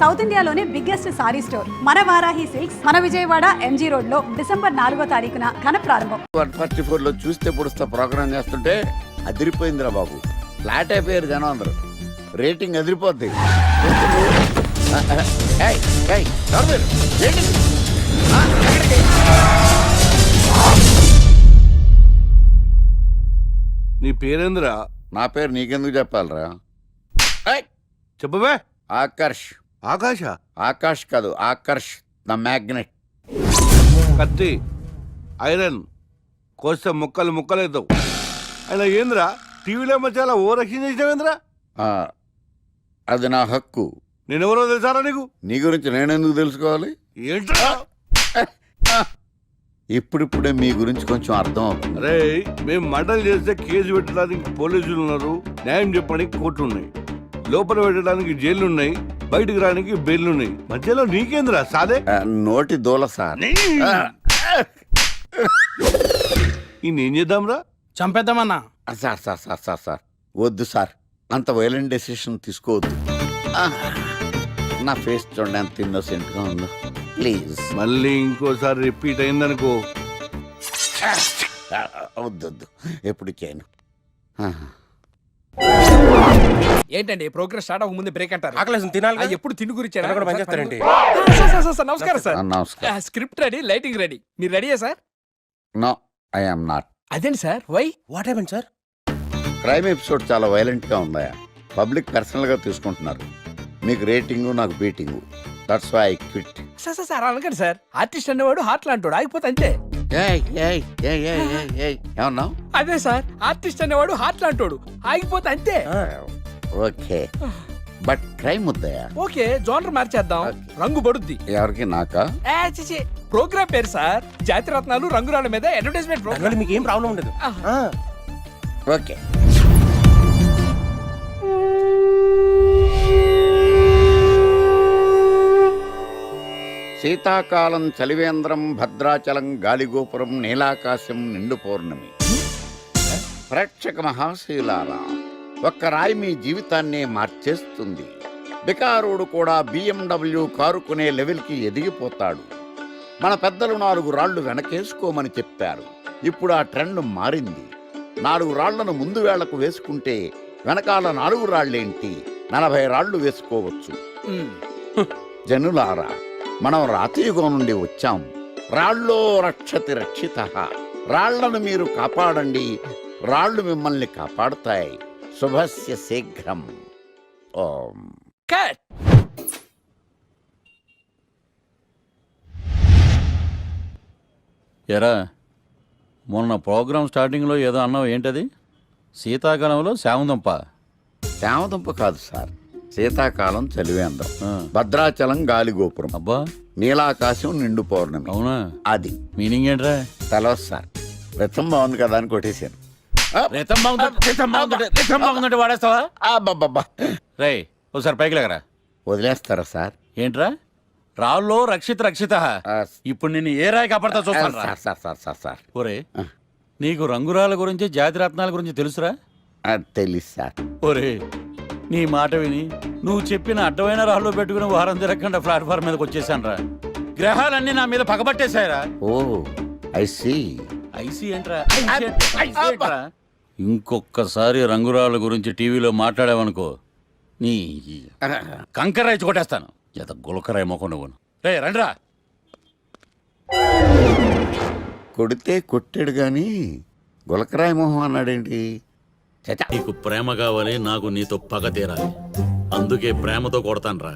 South ఇండియాలోనే biggest sorry store మన Varahi silks మన విజయవాడ ఎంజీ రోడ్ లో డిసెంబర్ 4వ తారీఖున ఘన ప్రారంభం. 144 లో చూస్తే పొడుస్తా ప్రోగ్రామ్ చేస్తుంటే అదిరిపోయిందిరా బాబు. ఫ్లాట్ అయిపోయారు జనం అందరూ. రేటింగ్ అదిరిపోద్ది. నీ పేరేంద్రా? నా పేరు నీకెందుకు చెప్పాలరా? చెప్పవే. ఆకర్ష్. ఆకాశ? ఆకాష్ కాదు, ఆకర్ష్ ద మ్యాగ్నెట్. కత్తి, ఐరన్ కోస్తే ముక్కలు ముక్కలవుతావు. అయినా ఏంద్రా టీవీలో మధ్య ఓ రక్షణ చేసినావేంద్రా? అది నా హక్కు. నేనెవరో తెలుసారా నీకు? నీ గురించి నేనెందుకు తెలుసుకోవాలి? ఏంట్రా? ఇప్పుడిప్పుడే మీ గురించి కొంచెం అర్థం అవుతుంది. అరే, మేము మర్డర్ చేస్తే కేసు పెట్టడానికి పోలీసులు ఉన్నారు, న్యాయం చెప్పడానికి కోర్టులు ఉన్నాయి, లోపల పెట్టడానికి జైలు ఉన్నాయి, బయటకు రానికి బెయిల్ ఉన్నాయి. మధ్యలో నీకేంద్రా సాదే? నోటి దూల సార్. ఏం చేద్దాంరా? చంపేద్దామన్నా. Sir sir sir sir sir వద్దు సార్, అంత వైలెంట్ డెసిషన్ తీసుకోవద్దు. నా ఫేస్ చూడండి ఎంత ఇన్నోసెంట్ గా ఉందో. ప్లీజ్ మళ్ళీ ఇంకోసారి రిపీట్ అయిందనుకో. వద్దొద్దు, ఎప్పుడు చేయను. ఏంటండి ప్రోగ్రెస్ స్టార్ట్ అవ్వక ముందు బ్రేక్ అంటారు? ఆకలేసం తినాలి. ఎప్పుడు తిని గురించి పనిచేస్తారండి. నమస్కారం సార్. నమస్కారం. Script ready, lighting ready. మీరు రెడీయా sir? No, I am not. అదేంటి sir, why? What happened sir? Crime episode చాలా వైలెంట్ గా ఉందా? పబ్లిక్ పర్సనల్ గా తీసుకుంటున్నారు. మీకు రేటింగ్, నాకు beating. That's why I quit. Sir అనకండి సార్. ఆర్టిస్ట్ అనేవాడు హార్ట్ లాంటాడు, ఆగిపోతే అంతే. ఏమన్నావు? అదే సార్, ఆర్టిస్ట్ అనేవాడు హార్ట్ లాంటాడు, ఆగిపోతే అంతే. ఓకే, బట్ క్రైమ్ వద్దయా? ఓకే, జోనర్ మార్చేద్దాం. రంగు పడుద్ది. ఎవరికి? నాకా? ప్రోగ్రామ్ పేరు సార్ జాతిరత్నాలు రంగురాళ్ళ మీద అడ్వర్టైజ్మెంట్ ప్రోగ్రామ్. మీకు ఏం ప్రాబ్లం ఉండదు. ఓకే. శీతాకాలం చలివేంద్రం, భద్రాచలం గాలిగోపురం, నీలాకాశం, నిండు పౌర్ణమి. ప్రేక్షక మహాశీలారా, ఒక్క రాయి మీ జీవితాన్నే మార్చేస్తుంది. బికారోడు కూడా BMW కారు కొనే లెవెల్కి ఎదిగిపోతాడు. మన పెద్దలు 4 రాళ్లు వెనకేసుకోమని చెప్పారు. ఇప్పుడు ఆ ట్రెండ్ మారింది. 4 రాళ్లను ముందు వేళ్లకు వేసుకుంటే వెనకాల 4 రాళ్లేంటి 40 రాళ్లు వేసుకోవచ్చు. జనులారా, మనం రాతియుగం నుండి వచ్చాం. రాళ్ళో రక్షతి రక్షితః. రాళ్లను మీరు కాపాడండి, రాళ్లు మిమ్మల్ని కాపాడుతాయి. శుభస్య శీఘ్రం. ఓం. కట్. ఎరా, మొన్న ప్రోగ్రామ్ స్టార్టింగ్లో ఏదో అన్నావు, ఏంటది? శీతాకాలంలో శామదుంప? శామదుంప కాదు సార్, శీతాకాలం చలివేంద్రం, భద్రాచలం గాలిగోపురం, అబ్బా, నీలాకాశం, నిండు పౌర్ణమి. అవునా? అది మీనింగ్ ఏంట్రా? తెలవదు సార్. రతం బాగుంది కదా అని కొట్టేశాను. వాడేస్తావా? అబ్బబ్బబ్బా. రే, ఒకసారి పైకి లేకరా. వదిలేస్తారా సార్? ఏంట్రా? రాళ్ళో రక్షిత. ఇప్పుడు నిన్ను ఏ రాయి కాపాడతా చూస్తాను. Sir sir sir sir sir ఒరే, నీకు రంగురాల గురించి, జాతి రత్నాల గురించి తెలుసురా? తెలీదు సార్. ఒరే, నీ మాట విని నువ్వు చెప్పిన అడ్డమైన రాళ్ళు పెట్టుకుని వారం తిరగకుండా ప్లాట్ఫామ్ మీదకి వచ్చేసాను రా. గ్రహాలన్నీ నా మీద పగబట్టేశాయరా. ఓ, ఐ సీ. ఐసీ ఏంట్రా? ఇంకొకసారి రంగురాళ్ళ గురించి టీవీలో మాట్లాడావనుకో, నీ కంకరాయి కొట్టేస్తాను. ఎంత గులకరాయి మొక్క నువ్వు. రే రండ్రా. కొడితే కొట్టాడు గాని గులకరాయి మొహం అన్నాడేంటి? నీకు ప్రేమ కావాలి, నాకు నీతో పగ తీరాలి. అందుకే ప్రేమతో కొడతాన్రా.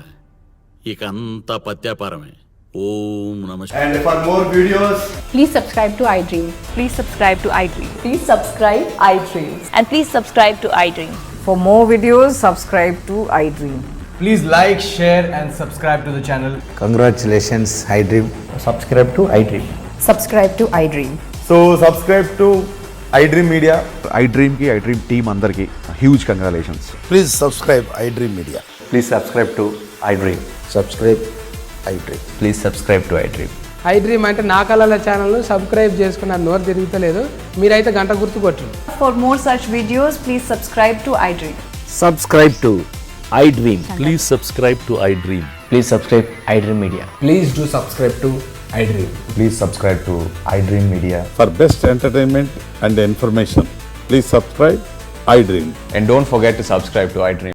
ఇక అంతా పత్యాపారమే. ఓం నమః. And for more videos, please subscribe to iDream. Please subscribe to iDream. Please subscribe iDream. And please subscribe to iDream. For more videos, subscribe to iDream. please like, share and subscribe to the channel. Congratulations, iDream. Subscribe to iDream. Subscribe to iDream. So subscribe to iDream Media. iDream ki iDream team andarki huge congratulations. Please subscribe iDream Media. Please subscribe to iDream. Subscribe iDream. Please subscribe to iDream. iDream అంటే నా కళల channel subscribe చేసుకున్న నోరు తిరుగుతలేదు. మీరైతే గంట గుర్తు కొట్టండి. For more such videos, please subscribe to iDream. Subscribe to iDream. Please subscribe to iDream. Please subscribe iDream Media. Please do subscribe to iDream. Please subscribe to iDream Media. For best entertainment and information, please subscribe iDream. And don't forget to subscribe to iDream.